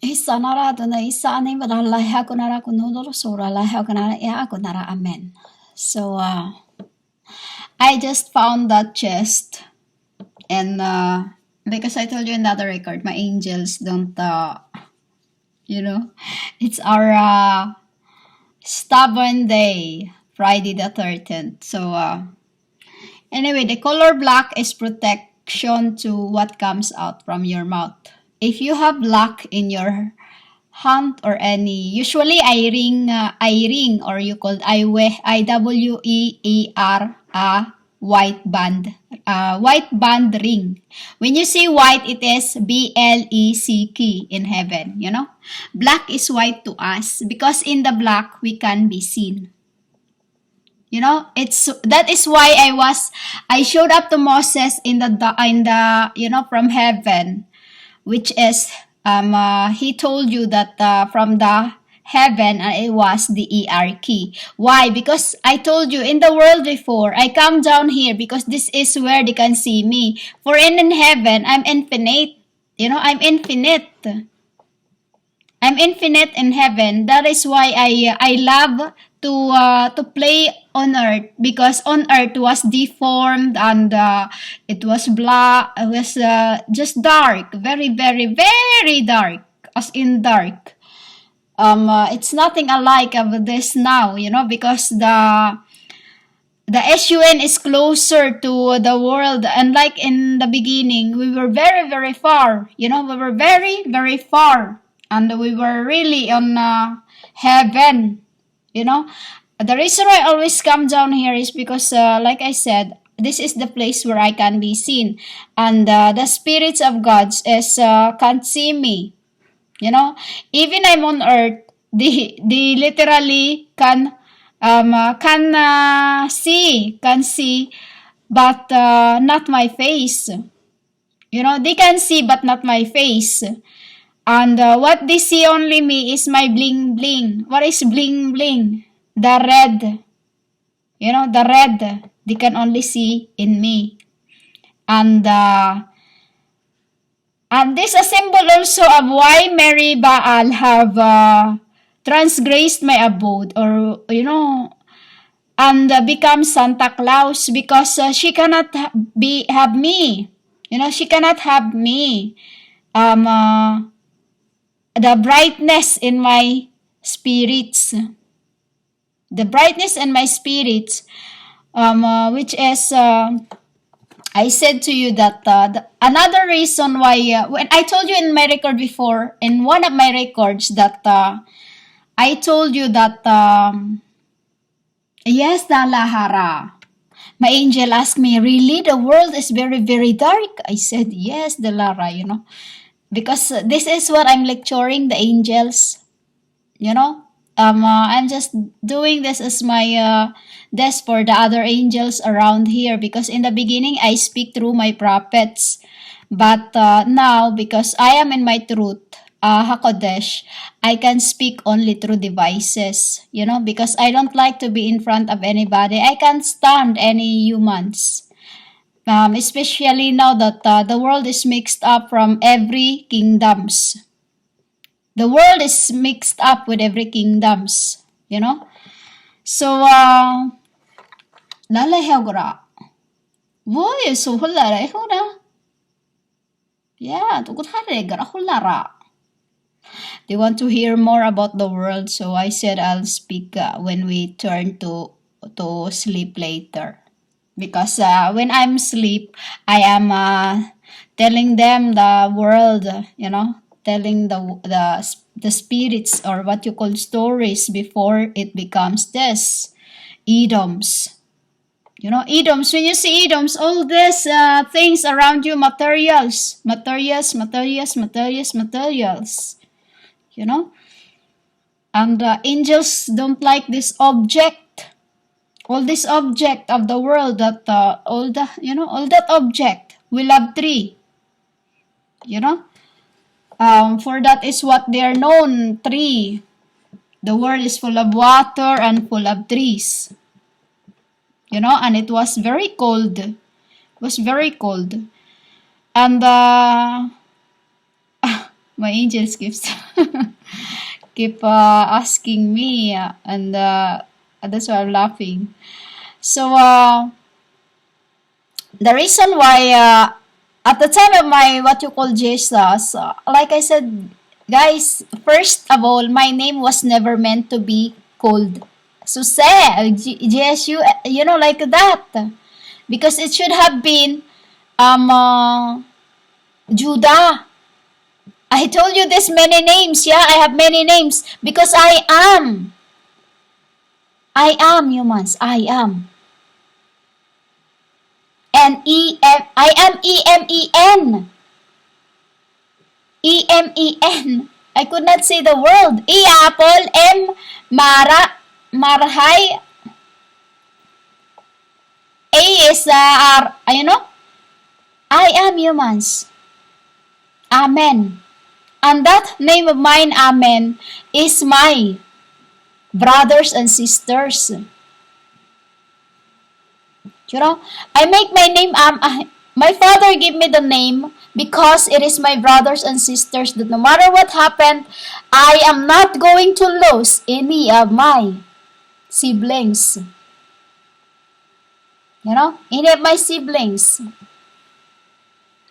Isa nara na isa ani manalaha ko nara kunodoro sura laha ko nara ya ko nara amen. So I just found that chest, and because I told you in the other record, my angels don't you know, it's our stubborn day, Friday the 13th. So anyway, the color black is protection to what comes out from your mouth. If you have black in your hand or any, usually I ring, or you call IWEAR, white band ring. When you say white, it is BLECK in heaven, you know. Black is white to us because in the black we can be seen. You know, that is why I showed up to Moses in the you know, from heaven, which is he told you that from the heaven, it was the ER key. Why? Because I told you in the world before, I come down here because this is where they can see me. For in heaven, I'm infinite. You know, I'm infinite. I'm infinite in heaven. That is why I love to play on earth, because on earth was deformed, and it was black. It was just dark, very very very dark, as in dark. It's nothing alike of this now, you know, because the SUN is closer to the world, and like in the beginning, we were very very far. You know, we were very very far, and we were really on heaven. You know, the reason why I always come down here is because, like I said, this is the place where I can be seen, and the spirits of gods can't see me. You know, even I'm on earth, they literally can see, but not my face. You know, they can see but not my face. And what they see only me is my bling bling. What is bling bling? The red. You know, the red. They can only see in me. And this is a symbol also of why Mary Baal have transgressed my abode, or, you know, and become Santa Claus, because she cannot have me. You know, she cannot have me. The brightness in my spirits. The brightness in my spirits, which is, I said to you that another reason why, when I told you in my record before, in one of my records, that I told you that, yes, Dalahara. My angel asked me, really, the world is very, very dark? I said, yes, Dalara, you know. Because this is what I'm lecturing the angels, you know. I'm just doing this as my desk for the other angels around here, because in the beginning I speak through my prophets, but now, because I am in my truth, Hakodesh, I can speak only through devices, you know, because I don't like to be in front of anybody. I can't stand any humans. Especially now that the world is mixed up from every kingdoms. The world is mixed up with every kingdoms, you know. So lalayaw gra. Boy, so hulara na. Yeah, tukot hare gra hulara. They want to hear more about the world, so I said I'll speak when we turn to sleep later. Because when I'm asleep, I am telling them the world, you know, telling the spirits, or what you call stories, before it becomes this idioms. You know, idioms. When you see idioms, all these things around you, materials. You know, and angels don't like this object. All this object of the world, that all that object. We love tree. You know, for that is what they are known, tree. The world is full of water and full of trees. You know, and it was very cold. It was very cold. And My angels keeps keep asking me, and that's why I'm laughing. So the reason why at the time of my what you call Jesus, like I said, guys, first of all, my name was never meant to be called Suse, GSU, like that, because it should have been Judah. I told you this many names. Yeah, I have many names because I am humans. I am. I am EMEN. EMEN. I could not say the word. E apple, M marhay. A is R. I am humans. Amen. And that name of mine, Amen, is my brothers and sisters. I make my name, my father gave me the name because it is my brothers and sisters that no matter what happened, I am not going to lose any of my siblings. Any of my siblings.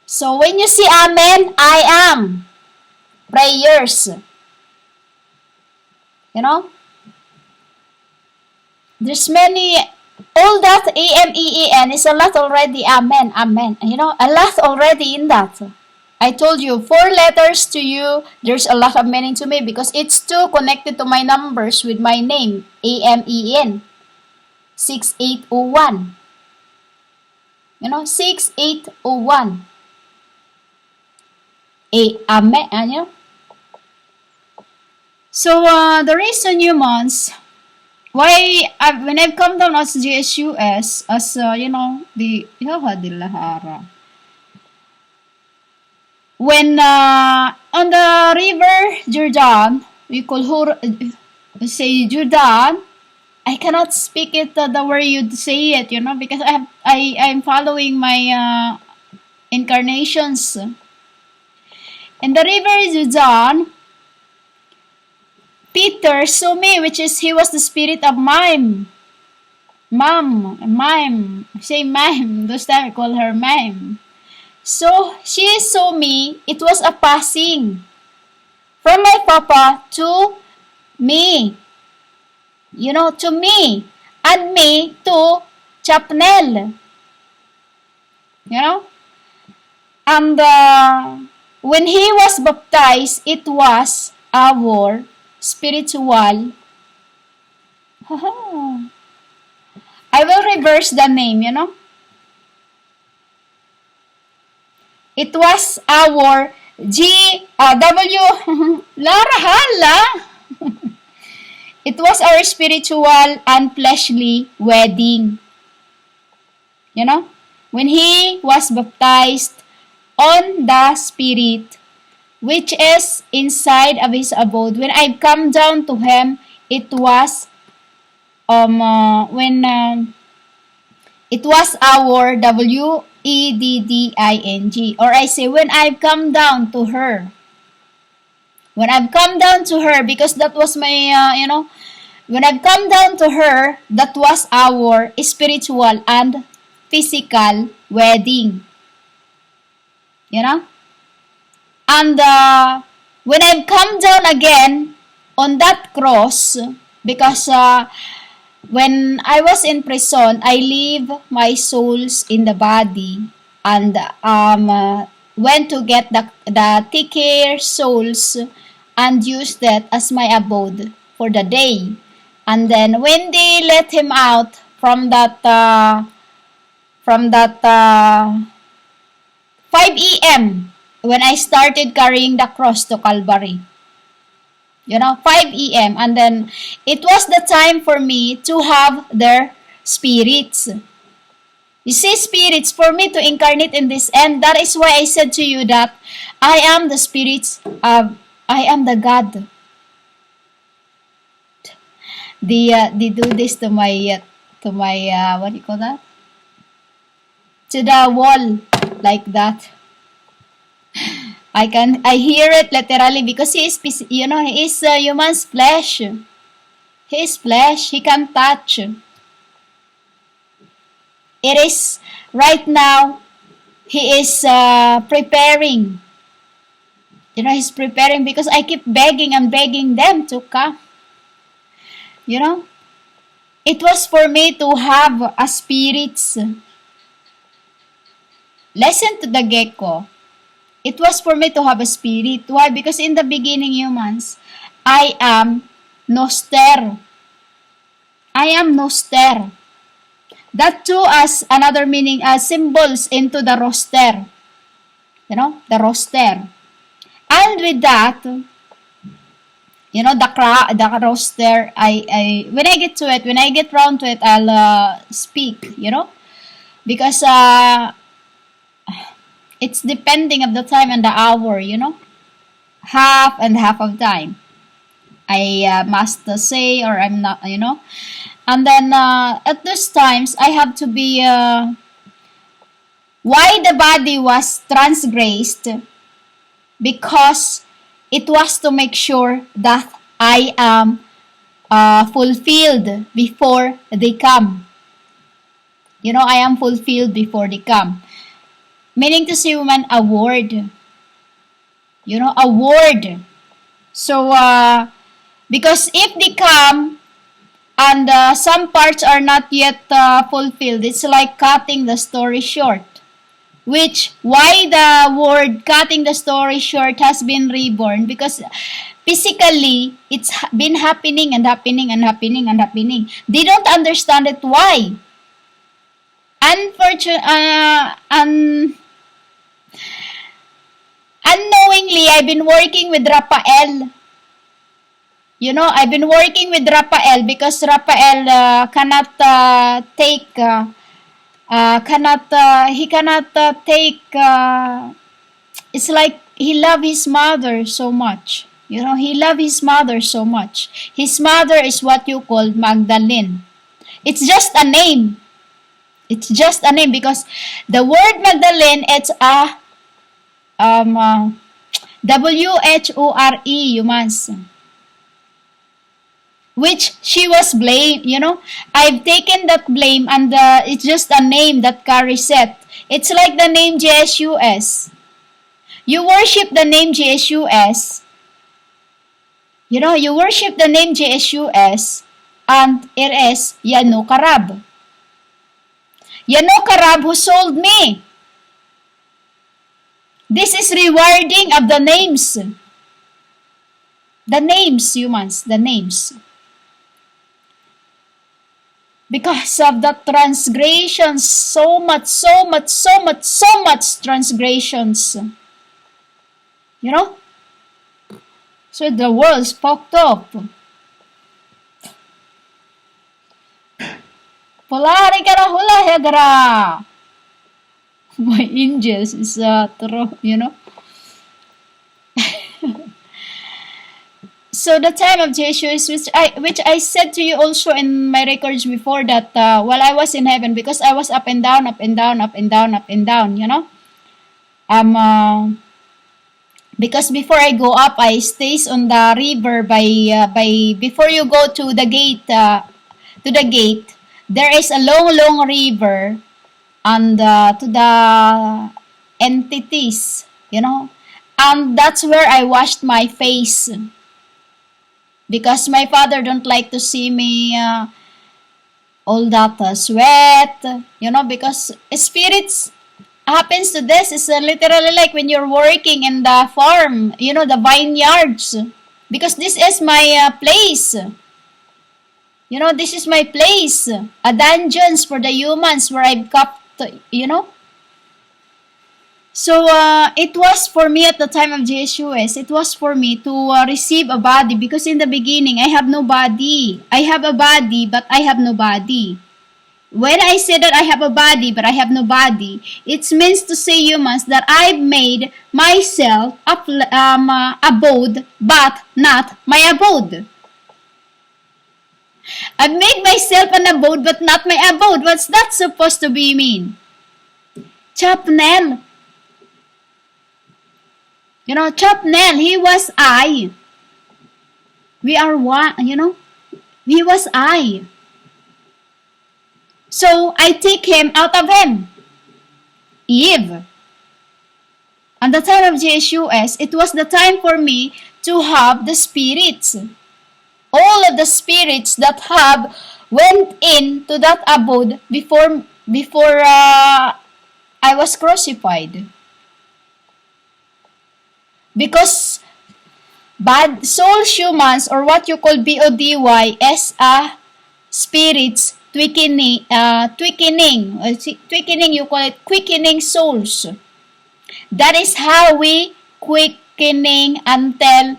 So when you see Amen, I am. Prayers. There's many, all that AMEEN is a lot already. Amen, amen. A lot already in that. I told you, 4 letters to you, there's a lot of meaning to me because it's too connected to my numbers with my name, AMEN. 6801. 6801. Amen. So, the reason humans, why, when I've come down as GSUS, as, the Lahara, when, on the river Jordan, we call say Jordan, I cannot speak it the way you say it, because I'm following my, incarnations. In the river Jordan, Peter saw me, which is he was the spirit of mime. Mime. Say mime. Those time I call her mime. So she saw me. It was a passing from my papa to me. To me. And me to Chapnel. And when he was baptized, it was our spiritual. I will reverse the name, It was our Lara Hala. It was our spiritual and fleshly wedding. When he was baptized on the Spirit, which is inside of his abode. When I come down to him, it was it was our WEDDING, or I say when I've come down to her. When I've come down to her, because that was my when I've come down to her, that was our spiritual and physical wedding. And when I've come down again on that cross, because when I was in prison, I leave my souls in the body and went to get the thicker souls and used that as my abode for the day. And then when they let him out from that 5 a.m. when I started carrying the cross to Calvary. 5 a.m. And then it was the time for me to have their spirits. You see, spirits, for me to incarnate in this end, that is why I said to you that I am the spirits of, I am the God. They do this to my, what do you call that? To the wall, like that. I hear it literally because he is, he is human's flesh. He is flesh. He can touch. It is right now. He is preparing. He's preparing because I keep begging and begging them to come. You know, it was for me to have a spirits. Listen to the gecko. It was for me to have a spirit. Why? Because in the beginning, humans, I am noster. I am noster. That too as another meaning as symbols into the roster. The roster. I'll read that. The roster. When I get to it, when I get round to it, I'll speak. Because it's depending of the time and the hour. Half and half of time. I must say, or I'm not. And then at those times, I have to be. Why the body was transgressed? Because it was to make sure that I am fulfilled before they come. I am fulfilled before they come. Meaning to say, woman, a word. A word. So, because if they come and some parts are not yet fulfilled, it's like cutting the story short. Which, why the word cutting the story short has been reborn? Because physically, it's been happening and happening and happening and happening. They don't understand it. Why? Unknowingly, I've been working with Rafael. I've been working with Rafael because Rafael cannot take... he cannot take, it's like he loved his mother so much. He loved his mother so much. His mother is what you call Magdalene. It's just a name. It's just a name because the word Magdalene, it's a WHORE, humans. Which she was blamed, I've taken that blame and it's just a name that carries it. It's like the name JSUS. You worship the name JSUS. You worship the name JSUS and it is Yano Karab. Yano Karab who sold me. This is rewarding of the names. The names, humans, the names. Because of the transgressions, so much transgressions. So the world's fucked up. Polari ka na hula hedra. My angels is true, So the time of Jesus, which I said to you also in my records before that while I was in heaven, because I was up and down, up and down, up and down, up and down, because before I go up, I stays on the river by before you go to the gate, there is a long river, and to the entities, and that's where I washed my face. Because my father don't like to see me all that sweat, because spirits happens to this. It's literally like when you're working in the farm, the vineyards. Because this is my place. This is my place. A dungeons for the humans where I've kept, So, it was for me at the time of Jesus, it was for me to receive a body because in the beginning, I have no body. I have a body, but I have no body. When I say that I have a body, but I have no body, it means to say, humans, that I've made myself abode, but not my abode. I've made myself an abode, but not my abode. What's that supposed to be mean? Chapnel. Chapnel, he was I. We are one, he was I. So I take him out of him. Eve. At the time of JSUS, it was the time for me to have the spirits. All of the spirits that have went into that abode before I was crucified. Because bad souls humans, or what you call BODY, as a spirits quickening, you call it quickening souls. That is how we quickening until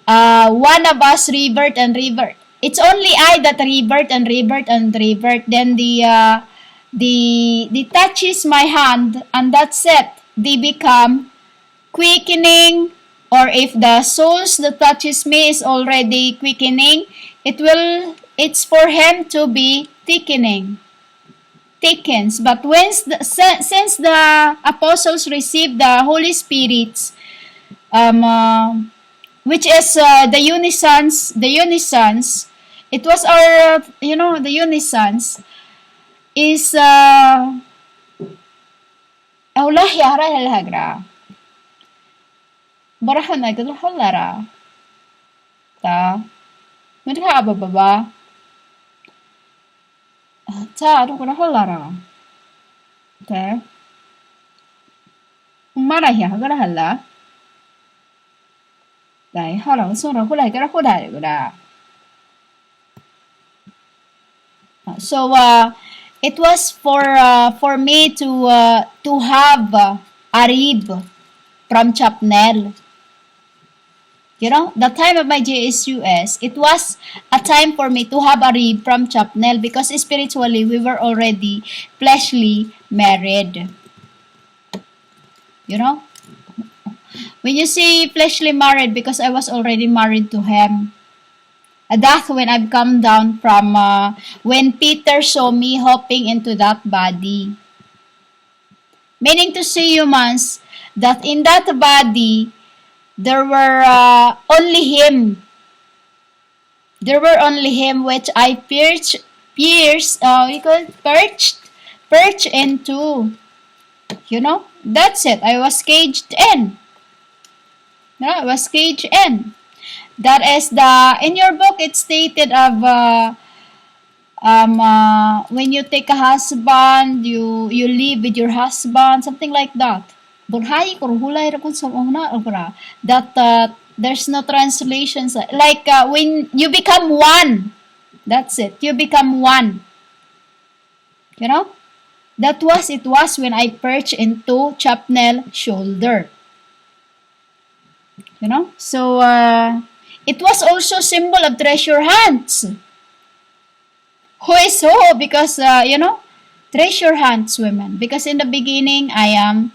one of us revert and revert. It's only I that revert and revert and revert. Then the touches my hand, and that's it. They become quickening, or if the souls that touches me is already quickening, it's for him to be thickens. But since the apostles received the Holy Spirit, which is the unisons, it was our, the unisons is Allah yara helagra. Barahan na ito holara. Ta. Mereka baba. Ta ano ko na holara. Okay. Marah ya gara hala. Dai hala so ra hulai gara hodare gara. So it was for me to have a rib from Chapnel. The time of my JSUS, it was a time for me to have a rib from Chapnel, because spiritually we were already fleshly married. When you say fleshly married, because I was already married to him. That's when I've come down from when Peter saw me hopping into that body. Meaning to say, humans, that in that body, there were only him. There were only him, which I perched into. That's it. I was caged in. I was caged in. That is in your book, it's stated of when you take a husband, you live with your husband, something like that. That there's no translations. Like when you become one. That's it. You become one. It was when I perched into Chapnel's shoulder. So it was also symbol of treasure hunts. Who is who? Because treasure hunts women. Because in the beginning, I am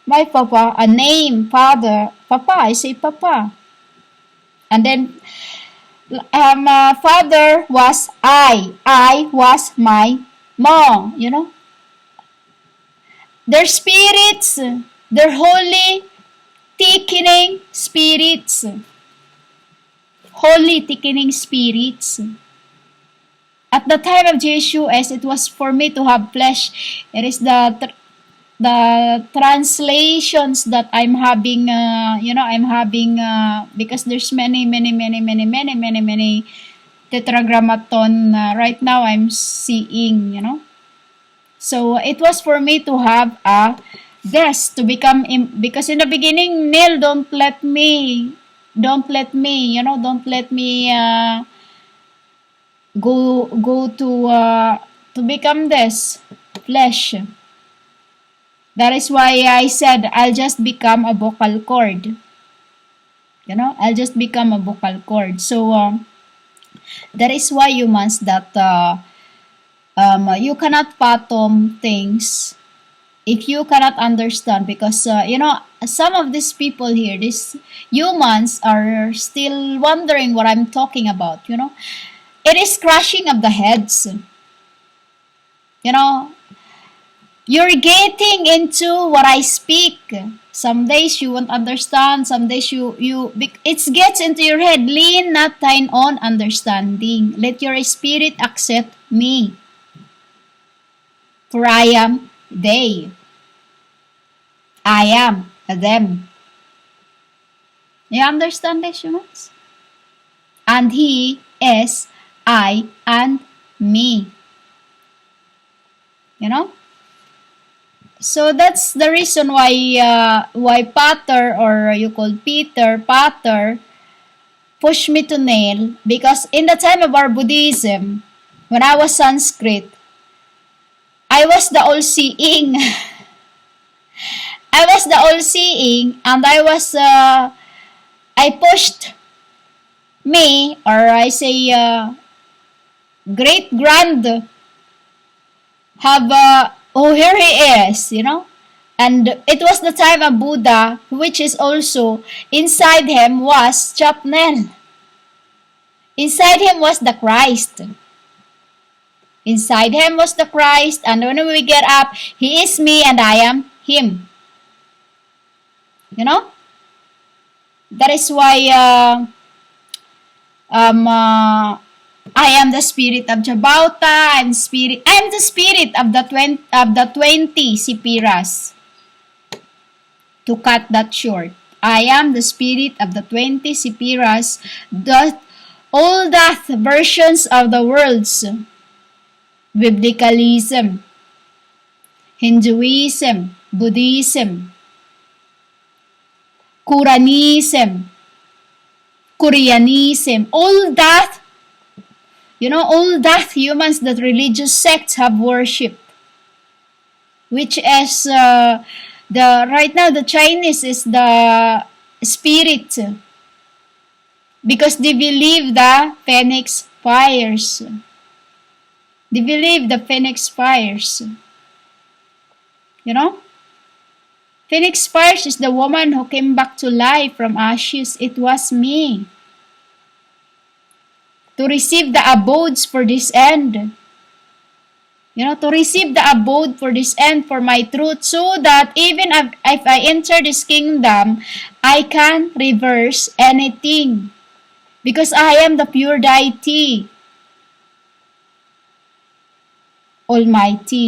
my papa, a name, father, papa, I say papa. And then, father was I was my mom, Their spirits, their holy, thickening spirits. Holy, thickening spirits. At the time of JSUS, it was for me to have flesh. It is the translations that I'm having, because there's many tetragrammaton right now I'm seeing, So it was for me to have this to become, because in the beginning, Neil, don't let me go to become this flesh. That is why I said I'll just become a vocal cord. I'll just become a vocal cord. So that is why humans that you cannot fathom things if you cannot understand, because some of these people here, these humans, are still wondering what I'm talking about. It is crushing of the heads. You're getting into what I speak. Some days you won't understand. Some days it gets into your head. Lean not thine own understanding. Let your spirit accept me. For I am they. I am them. You understand this, humans? And he is I and me. You know? So that's the reason why Pater, or you call Peter, Pater, pushed me to nail, because in the time of our Buddhism, when I was Sanskrit, I was the all-seeing. I was the all-seeing, and I pushed me, or I say, great grand, have, oh, here he is, you know. And it was the time of Buddha, which is also, inside him was Chapnel. Inside him was the Christ. Inside him was the Christ, and when we get up, he is me and I am him. You know? That is why I am the spirit of Jabauta. I am the spirit of the 20 Sipiras. To cut that short, I am the spirit of the 20 Sipiras, all that versions of the worlds: Biblicalism, Hinduism, Buddhism, Quranism, Koreanism, all that, all that humans, that religious sects have worshipped, which is right now the Chinese is the spirit, because they believe the phoenix fires. They believe the phoenix fires. You know? Phoenix fires is the woman who came back to life from ashes. It was me. To receive the abodes for this end. To receive the abode for this end, for my truth, so that even if I enter this kingdom, I can reverse anything. Because I am the pure deity, Almighty.